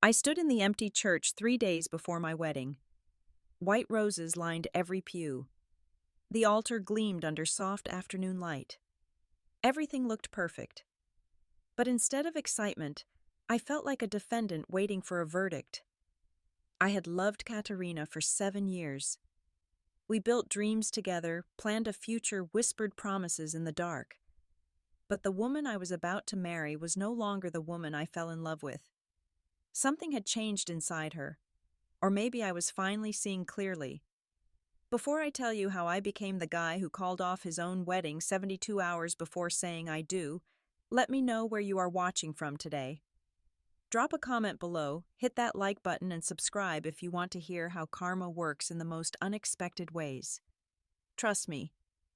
I stood in the empty church 3 days before my wedding. White roses lined every pew. The altar gleamed under soft afternoon light. Everything looked perfect. But instead of excitement, I felt like a defendant waiting for a verdict. I had loved Katerina for 7 years. We built dreams together, planned a future, whispered promises in the dark. But the woman I was about to marry was no longer the woman I fell in love with. Something had changed inside her. Or maybe I was finally seeing clearly. Before I tell you how I became the guy who called off his own wedding 72 hours before saying I do, let me know where you are watching from today. Drop a comment below, hit that like button, and subscribe if you want to hear how karma works in the most unexpected ways. Trust me,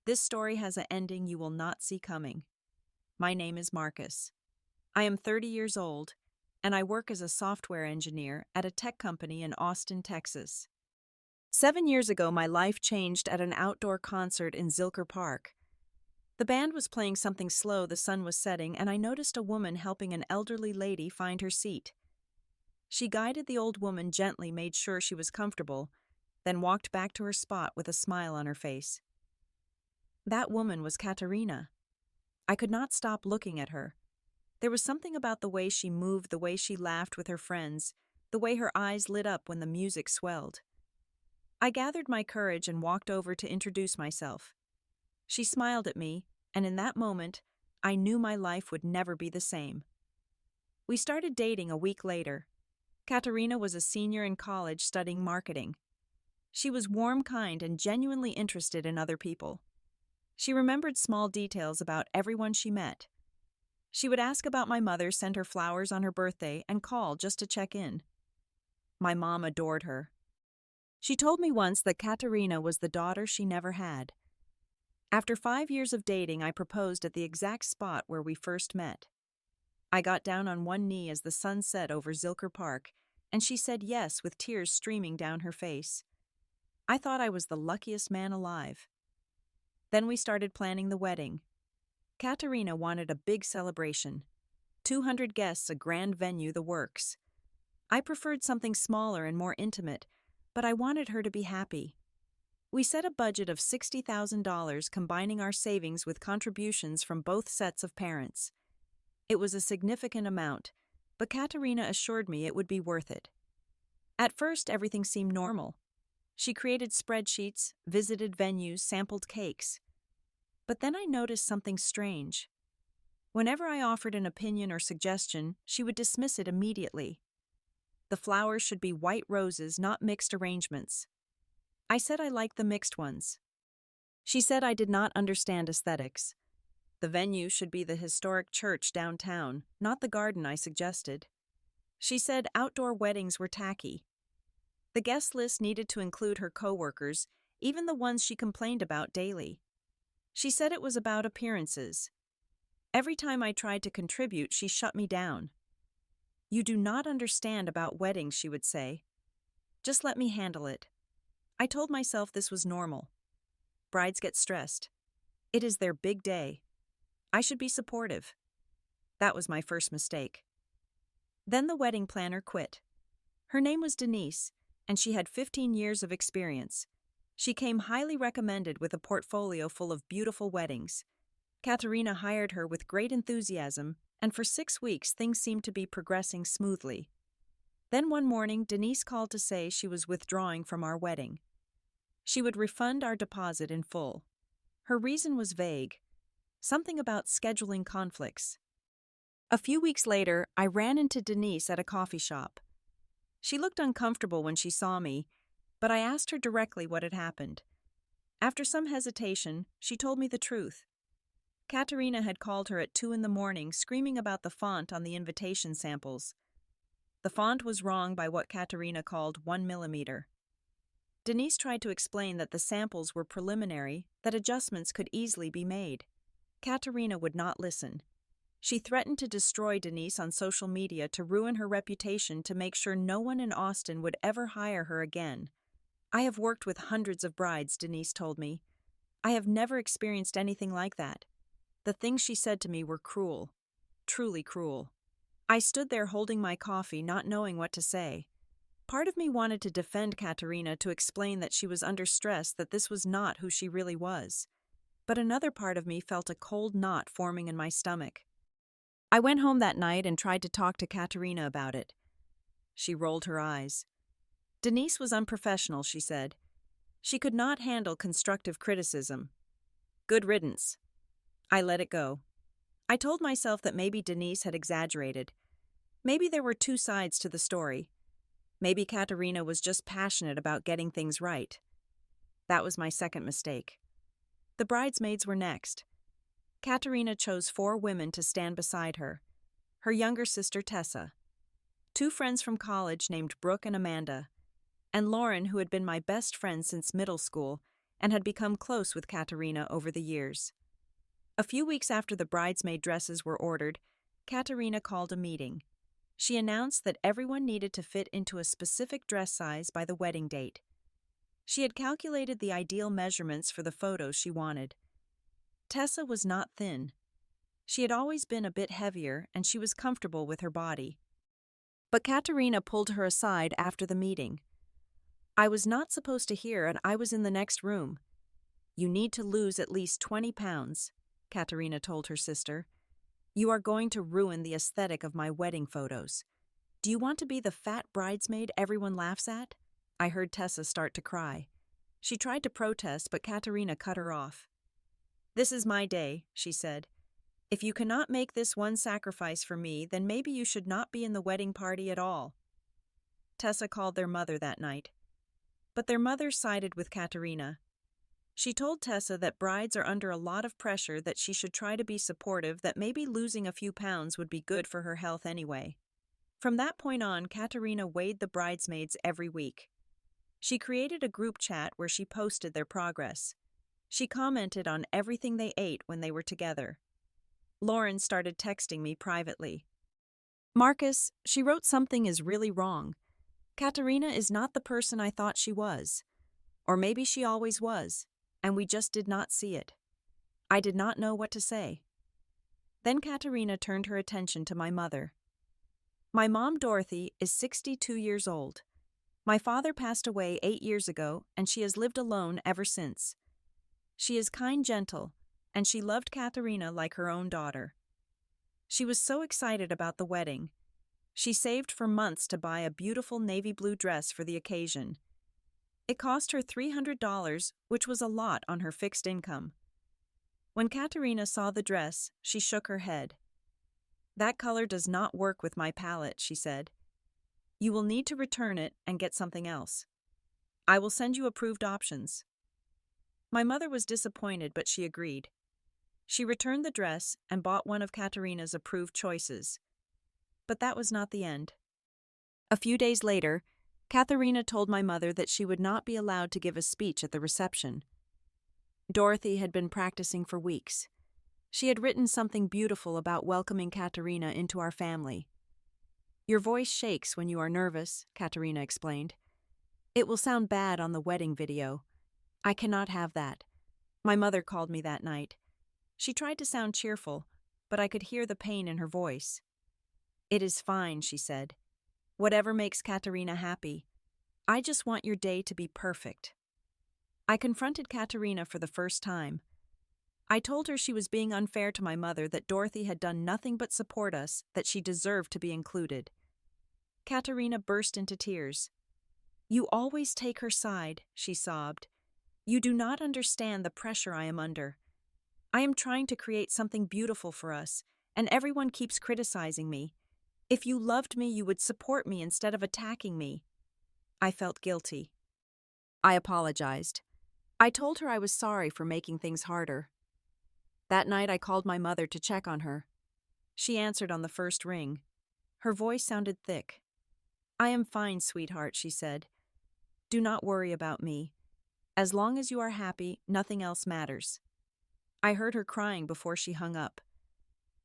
this story has an ending you will not see coming. My name is Marcus. I am 30 years old, and I work as a software engineer at a tech company in Austin, Texas. 7 years ago, my life changed at an outdoor concert in Zilker Park. The band was playing something slow, the sun was setting, and I noticed a woman helping an elderly lady find her seat. She guided the old woman gently, made sure she was comfortable, then walked back to her spot with a smile on her face. That woman was Katerina. I could not stop looking at her. There was something about the way she moved, the way she laughed with her friends, the way her eyes lit up when the music swelled. I gathered my courage and walked over to introduce myself. She smiled at me, and in that moment, I knew my life would never be the same. We started dating a week later. Katerina was a senior in college studying marketing. She was warm, kind, and genuinely interested in other people. She remembered small details about everyone she met. She would ask about my mother, send her flowers on her birthday, and call just to check in. My mom adored her. She told me once that Katerina was the daughter she never had. After 5 years of dating, I proposed at the exact spot where we first met. I got down on one knee as the sun set over Zilker Park, and she said yes with tears streaming down her face. I thought I was the luckiest man alive. Then we started planning the wedding. Katerina wanted a big celebration. 200 guests, a grand venue, the works. I preferred something smaller and more intimate, but I wanted her to be happy. We set a budget of $60,000, combining our savings with contributions from both sets of parents. It was a significant amount, but Katerina assured me it would be worth it. At first, everything seemed normal. She created spreadsheets, visited venues, sampled cakes. But then I noticed something strange. Whenever I offered an opinion or suggestion, she would dismiss it immediately. The flowers should be white roses, not mixed arrangements. I said I liked the mixed ones. She said I did not understand aesthetics. The venue should be the historic church downtown, not the garden I suggested. She said outdoor weddings were tacky. The guest list needed to include her coworkers, even the ones she complained about daily. She said it was about appearances. Every time I tried to contribute, she shut me down. "You do not understand about weddings," she would say. "Just let me handle it." I told myself this was normal. Brides get stressed. It is their big day. I should be supportive. That was my first mistake. Then the wedding planner quit. Her name was Denise, and she had 15 years of experience. She came highly recommended with a portfolio full of beautiful weddings. Katerina hired her with great enthusiasm, and for 6 weeks things seemed to be progressing smoothly. Then one morning, Denise called to say she was withdrawing from our wedding. She would refund our deposit in full. Her reason was vague. Something about scheduling conflicts. A few weeks later, I ran into Denise at a coffee shop. She looked uncomfortable when she saw me, but I asked her directly what had happened. After some hesitation, she told me the truth. Katerina had called her at 2 a.m, screaming about the font on the invitation samples. The font was wrong by what Katerina called 1 millimeter. Denise tried to explain that the samples were preliminary, that adjustments could easily be made. Katerina would not listen. She threatened to destroy Denise on social media to ruin her reputation, to make sure no one in Austin would ever hire her again. "I have worked with hundreds of brides," Denise told me. "I have never experienced anything like that. The things she said to me were cruel, truly cruel." I stood there holding my coffee, not knowing what to say. Part of me wanted to defend Katerina, to explain that she was under stress, that this was not who she really was. But another part of me felt a cold knot forming in my stomach. I went home that night and tried to talk to Katerina about it. She rolled her eyes. Denise was unprofessional, she said. She could not handle constructive criticism. Good riddance. I let it go. I told myself that maybe Denise had exaggerated. Maybe there were two sides to the story. Maybe Katerina was just passionate about getting things right. That was my second mistake. The bridesmaids were next. Katerina chose 4 women to stand beside her. Her younger sister Tessa, 2 friends from college named Brooke and Amanda, and Lauren, who had been my best friend since middle school and had become close with Katerina over the years. A few weeks after the bridesmaid dresses were ordered, Katerina called a meeting. She announced that everyone needed to fit into a specific dress size by the wedding date. She had calculated the ideal measurements for the photos she wanted. Tessa was not thin. She had always been a bit heavier, and she was comfortable with her body. But Katerina pulled her aside after the meeting. I was not supposed to hear, and I was in the next room. "You need to lose at least 20 pounds, Katerina told her sister. "You are going to ruin the aesthetic of my wedding photos. Do you want to be the fat bridesmaid everyone laughs at?" I heard Tessa start to cry. She tried to protest, but Katerina cut her off. "This is my day," she said. "If you cannot make this one sacrifice for me, then maybe you should not be in the wedding party at all." Tessa called their mother that night. But their mother sided with Katerina. She told Tessa that brides are under a lot of pressure, that she should try to be supportive, that maybe losing a few pounds would be good for her health anyway. From that point on, Katerina weighed the bridesmaids every week. She created a group chat where she posted their progress. She commented on everything they ate when they were together. Lauren started texting me privately. "Marcus," she wrote, "something is really wrong. Katerina is not the person I thought she was. Or maybe she always was, and we just did not see it." I did not know what to say. Then Katerina turned her attention to my mother. My mom, Dorothy, is 62 years old. My father passed away 8 years ago, and she has lived alone ever since. She is kind, gentle, and she loved Katerina like her own daughter. She was so excited about the wedding. She saved for months to buy a beautiful navy blue dress for the occasion. It cost her $300, which was a lot on her fixed income. When Katerina saw the dress, she shook her head. "That color does not work with my palette," she said. "You will need to return it and get something else. I will send you approved options." My mother was disappointed, but she agreed. She returned the dress and bought one of Katerina's approved choices. But that was not the end. A few days later, Katerina told my mother that she would not be allowed to give a speech at the reception. Dorothy had been practicing for weeks. She had written something beautiful about welcoming Katerina into our family. "Your voice shakes when you are nervous," Katerina explained. "It will sound bad on the wedding video. I cannot have that." My mother called me that night. She tried to sound cheerful, but I could hear the pain in her voice. "It is fine," she said. "Whatever makes Katerina happy. I just want your day to be perfect." I confronted Katerina for the first time. I told her she was being unfair to my mother, that Dorothy had done nothing but support us, that she deserved to be included. Katerina burst into tears. "You always take her side," she sobbed. "You do not understand the pressure I am under. I am trying to create something beautiful for us, and everyone keeps criticizing me. If you loved me, you would support me instead of attacking me." I felt guilty. I apologized. I told her I was sorry for making things harder. That night I called my mother to check on her. She answered on the first ring. Her voice sounded thick. "I am fine, sweetheart," she said. "Do not worry about me. As long as you are happy, nothing else matters." I heard her crying before she hung up.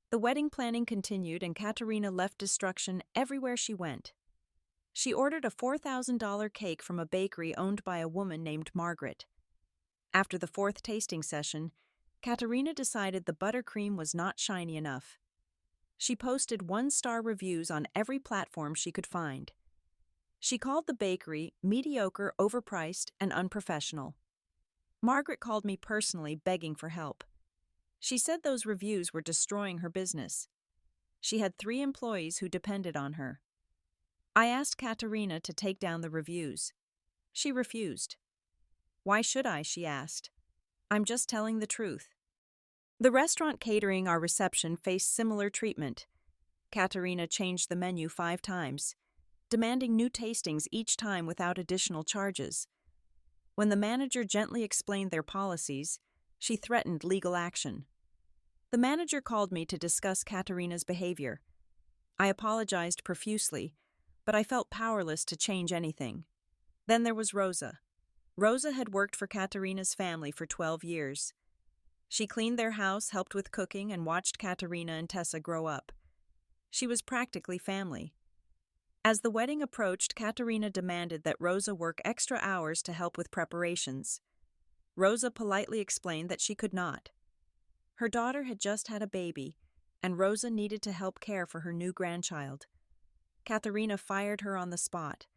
The wedding planning continued, and Katerina left destruction everywhere she went. She ordered a $4,000 cake from a bakery owned by a woman named Margaret. After the 4th tasting session, Katerina decided the buttercream was not shiny enough. She posted 1-star reviews on every platform she could find. She called the bakery mediocre, overpriced, and unprofessional. Margaret called me personally, begging for help. She said those reviews were destroying her business. She had 3 employees who depended on her. I asked Katerina to take down the reviews. She refused. Why should I? She asked. I'm just telling the truth. The restaurant catering our reception faced similar treatment. Katerina changed the menu 5 times, demanding new tastings each time without additional charges. When the manager gently explained their policies, she threatened legal action. The manager called me to discuss Katerina's behavior. I apologized profusely, but I felt powerless to change anything. Then there was Rosa. Rosa had worked for Katerina's family for 12 years. She cleaned their house, helped with cooking, and watched Katerina and Tessa grow up. She was practically family. As the wedding approached, Katerina demanded that Rosa work extra hours to help with preparations. Rosa politely explained that she could not. Her daughter had just had a baby, and Rosa needed to help care for her new grandchild. Katerina fired her on the spot.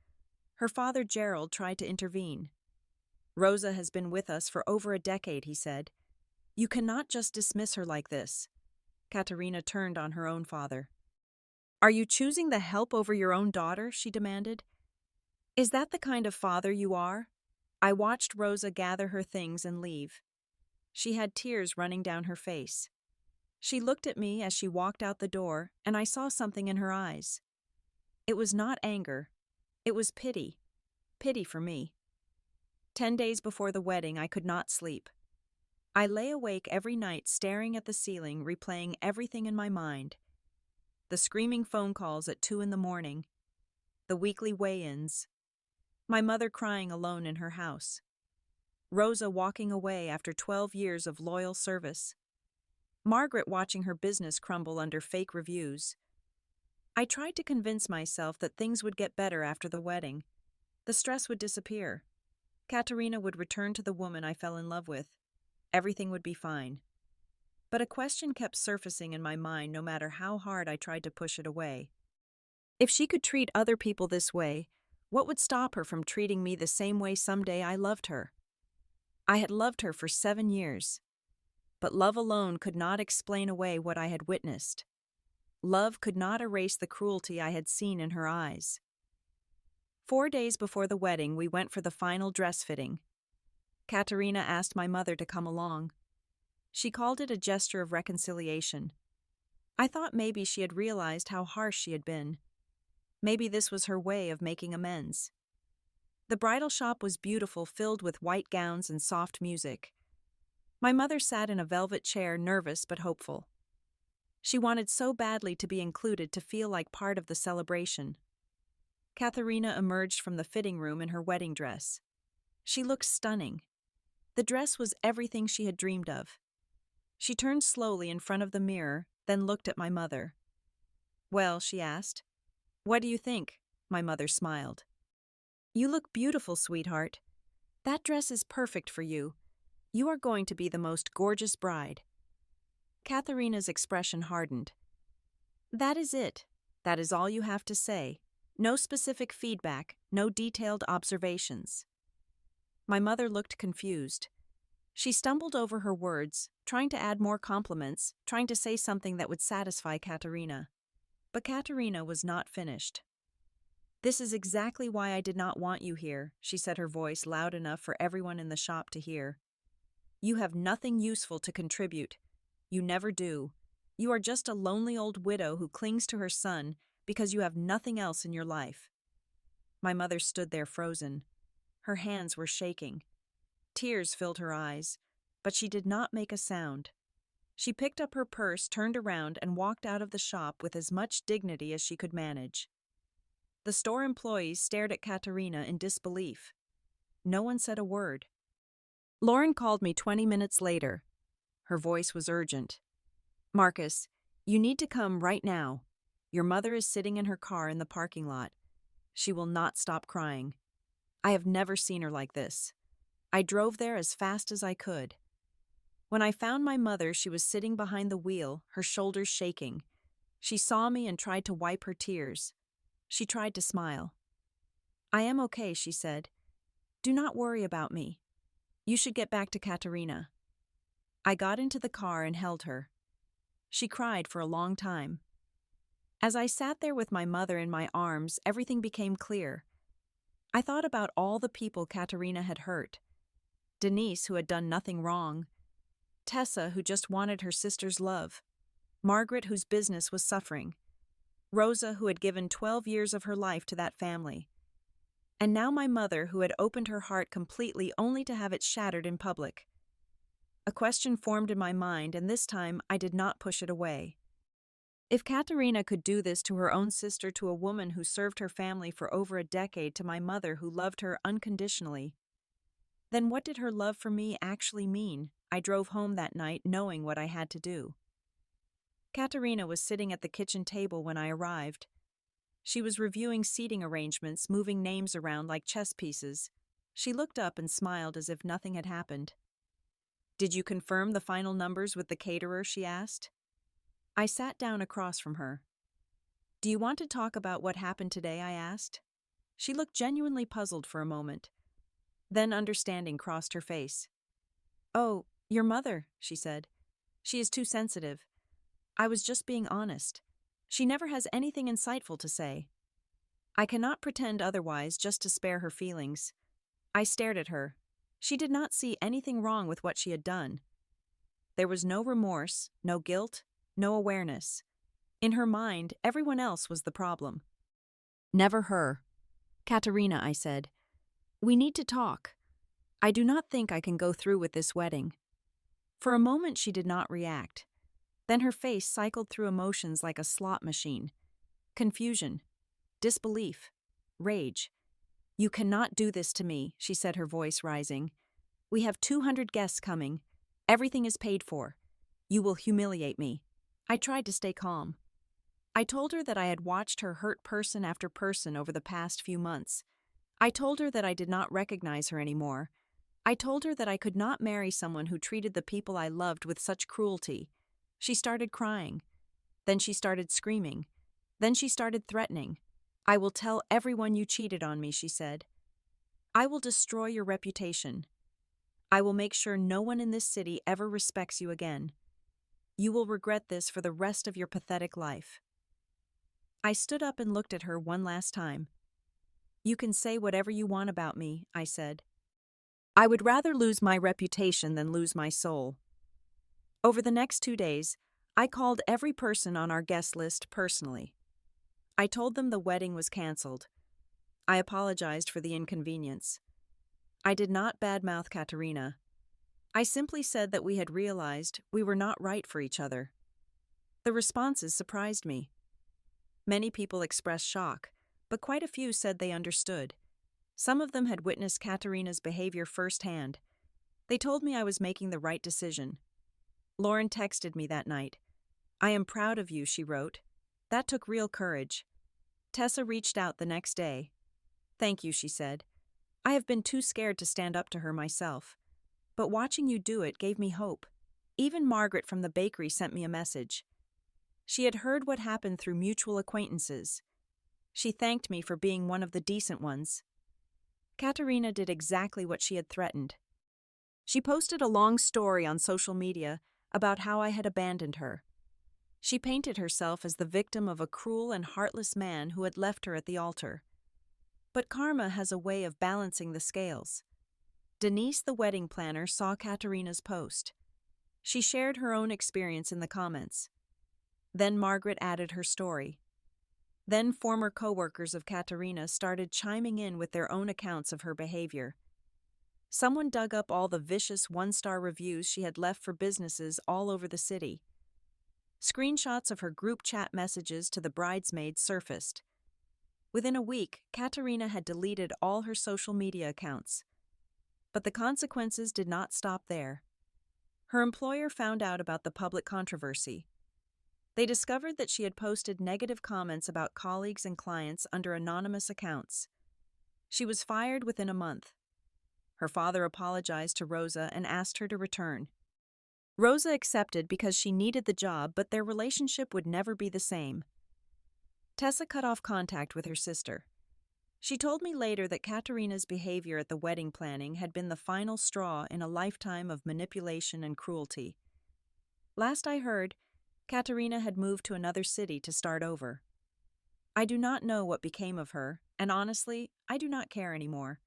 Her father, Gerald, tried to intervene. Rosa has been with us for over a decade, he said. You cannot just dismiss her like this. Katerina turned on her own father. Are you choosing the help over your own daughter? She demanded. Is that the kind of father you are? I watched Rosa gather her things and leave. She had tears running down her face. She looked at me as she walked out the door, and I saw something in her eyes. It was not anger. It was pity. Pity for me. 10 days before the wedding, I could not sleep. I lay awake every night staring at the ceiling, replaying everything in my mind. The screaming phone calls at 2 a.m, the weekly weigh-ins, my mother crying alone in her house, Rosa walking away after 12 years of loyal service, Margaret watching her business crumble under fake reviews. I tried to convince myself that things would get better after the wedding. The stress would disappear. Katerina would return to the woman I fell in love with. Everything would be fine. But a question kept surfacing in my mind no matter how hard I tried to push it away. If she could treat other people this way, what would stop her from treating me the same way someday I loved her? I had loved her for 7 years. But love alone could not explain away what I had witnessed. Love could not erase the cruelty I had seen in her eyes. 4 days before the wedding, we went for the final dress fitting. Katerina asked my mother to come along. She called it a gesture of reconciliation. I thought maybe she had realized how harsh she had been. Maybe this was her way of making amends. The bridal shop was beautiful, filled with white gowns and soft music. My mother sat in a velvet chair, nervous but hopeful. She wanted so badly to be included, to feel like part of the celebration. Katerina emerged from the fitting room in her wedding dress. She looked stunning. The dress was everything she had dreamed of. She turned slowly in front of the mirror, then looked at my mother. Well, she asked. What do you think? My mother smiled. You look beautiful, sweetheart. That dress is perfect for you. You are going to be the most gorgeous bride. Katerina's expression hardened. That is it. That is all you have to say. No specific feedback, no detailed observations. My mother looked confused. She stumbled over her words, trying to add more compliments, trying to say something that would satisfy Katerina. But Katerina was not finished. This is exactly why I did not want you here, she said, her voice loud enough for everyone in the shop to hear. You have nothing useful to contribute. You never do. You are just a lonely old widow who clings to her son because you have nothing else in your life. My mother stood there frozen. Her hands were shaking. Tears filled her eyes, but she did not make a sound. She picked up her purse, turned around, and walked out of the shop with as much dignity as she could manage. The store employees stared at Katerina in disbelief. No one said a word. Lauren called me 20 minutes later. Her voice was urgent. Marcus, you need to come right now. Your mother is sitting in her car in the parking lot. She will not stop crying. I have never seen her like this. I drove there as fast as I could. When I found my mother, she was sitting behind the wheel, her shoulders shaking. She saw me and tried to wipe her tears. She tried to smile. "I am okay," she said. "Do not worry about me. You should get back to Katerina." I got into the car and held her. She cried for a long time. As I sat there with my mother in my arms, everything became clear. I thought about all the people Katerina had hurt. Denise, who had done nothing wrong. Tessa, who just wanted her sister's love. Margaret, whose business was suffering. Rosa, who had given 12 years of her life to that family. And now my mother, who had opened her heart completely only to have it shattered in public. A question formed in my mind, and this time I did not push it away. If Katerina could do this to her own sister, to a woman who served her family for over a decade, to my mother who loved her unconditionally, then what did her love for me actually mean? I drove home that night knowing what I had to do. Katerina was sitting at the kitchen table when I arrived. She was reviewing seating arrangements, moving names around like chess pieces. She looked up and smiled as if nothing had happened. "Did you confirm the final numbers with the caterer?" she asked. I sat down across from her. "Do you want to talk about what happened today?" I asked. She looked genuinely puzzled for a moment. Then understanding crossed her face. "Oh, your mother," she said. "She is too sensitive. I was just being honest. She never has anything insightful to say." I cannot pretend otherwise, just to spare her feelings. I stared at her. She did not see anything wrong with what she had done. There was no remorse, no guilt, no awareness. In her mind, everyone else was the problem. "Never her." "Katerina," I said, "we need to talk. I do not think I can go through with this wedding." For a moment she did not react. Then her face cycled through emotions like a slot machine. Confusion, disbelief, rage. "You cannot do this to me," she said, her voice rising. "We have 200 guests coming. Everything is paid for. You will humiliate me." I tried to stay calm. I told her that I had watched her hurt person after person over the past few months. I told her that I did not recognize her anymore. I told her that I could not marry someone who treated the people I loved with such cruelty. She started crying. Then she started screaming. Then she started threatening. "I will tell everyone you cheated on me," she said. "I will destroy your reputation. I will make sure no one in this city ever respects you again. You will regret this for the rest of your pathetic life." I stood up and looked at her one last time. "You can say whatever you want about me," I said. "I would rather lose my reputation than lose my soul." Over the next 2 days, I called every person on our guest list personally. I told them the wedding was canceled. I apologized for the inconvenience. I did not badmouth Katerina. I simply said that we had realized we were not right for each other. The responses surprised me. Many people expressed shock, but quite a few said they understood. Some of them had witnessed Katerina's behavior firsthand. They told me I was making the right decision. Lauren texted me that night. "I am proud of you," she wrote. "That took real courage." Tessa reached out the next day. "Thank you," she said. "I have been too scared to stand up to her myself. But watching you do it gave me hope." Even Margaret from the bakery sent me a message. She had heard what happened through mutual acquaintances. She thanked me for being one of the decent ones. Katerina did exactly what she had threatened. She posted a long story on social media about how I had abandoned her. She painted herself as the victim of a cruel and heartless man who had left her at the altar. But karma has a way of balancing the scales. Denise, the wedding planner, saw Katerina's post. She shared her own experience in the comments. Then Margaret added her story. Then former co-workers of Katerina started chiming in with their own accounts of her behavior. Someone dug up all the vicious one-star reviews she had left for businesses all over the city. Screenshots of her group chat messages to the bridesmaids surfaced. Within a week, Katerina had deleted all her social media accounts. But the consequences did not stop there. Her employer found out about the public controversy. They discovered that she had posted negative comments about colleagues and clients under anonymous accounts. She was fired within a month. Her father apologized to Rosa and asked her to return. Rosa accepted because she needed the job, but their relationship would never be the same. Tessa cut off contact with her sister. She told me later that Katerina's behavior at the wedding planning had been the final straw in a lifetime of manipulation and cruelty. Last I heard, Katerina had moved to another city to start over. I do not know what became of her, and honestly, I do not care anymore.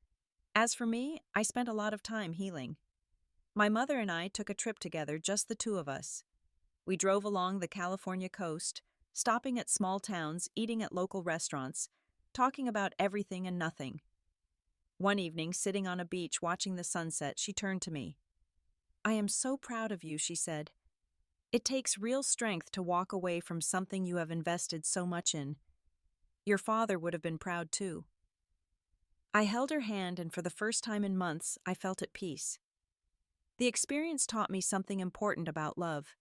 As for me, I spent a lot of time healing. My mother and I took a trip together, just the two of us. We drove along the California coast, stopping at small towns, eating at local restaurants, talking about everything and nothing. One evening, sitting on a beach watching the sunset, she turned to me. "I am so proud of you," she said. "It takes real strength to walk away from something you have invested so much in. Your father would have been proud too." I held her hand, and for the first time in months, I felt at peace. The experience taught me something important about love.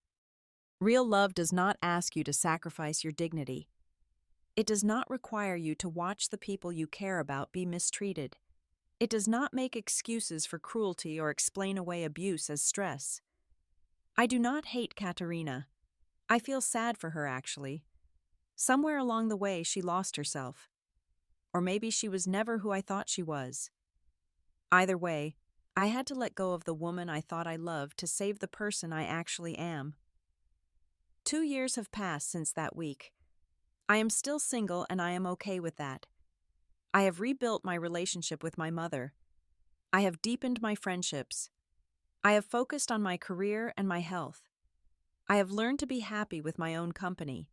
Real love does not ask you to sacrifice your dignity. It does not require you to watch the people you care about be mistreated. It does not make excuses for cruelty or explain away abuse as stress. I do not hate Katerina. I feel sad for her, actually. Somewhere along the way, she lost herself. Or maybe she was never who I thought she was. Either way, I had to let go of the woman I thought I loved to save the person I actually am. 2 years have passed since that week. I am still single, and I am okay with that. I have rebuilt my relationship with my mother. I have deepened my friendships. I have focused on my career and my health. I have learned to be happy with my own company.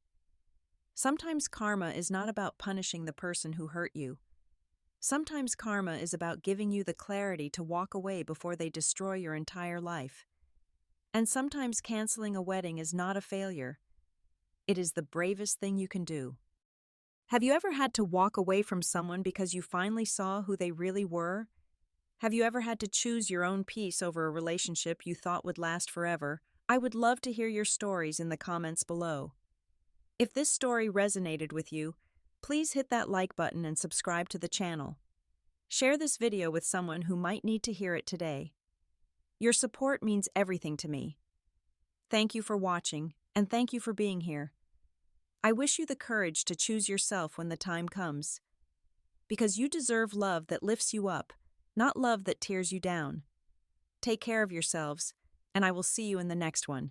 Sometimes karma is not about punishing the person who hurt you. Sometimes karma is about giving you the clarity to walk away before they destroy your entire life. And sometimes canceling a wedding is not a failure. It is the bravest thing you can do. Have you ever had to walk away from someone because you finally saw who they really were? Have you ever had to choose your own peace over a relationship you thought would last forever? I would love to hear your stories in the comments below. If this story resonated with you, please hit that like button and subscribe to the channel. Share this video with someone who might need to hear it today. Your support means everything to me. Thank you for watching, and thank you for being here. I wish you the courage to choose yourself when the time comes. Because you deserve love that lifts you up, not love that tears you down. Take care of yourselves, and I will see you in the next one.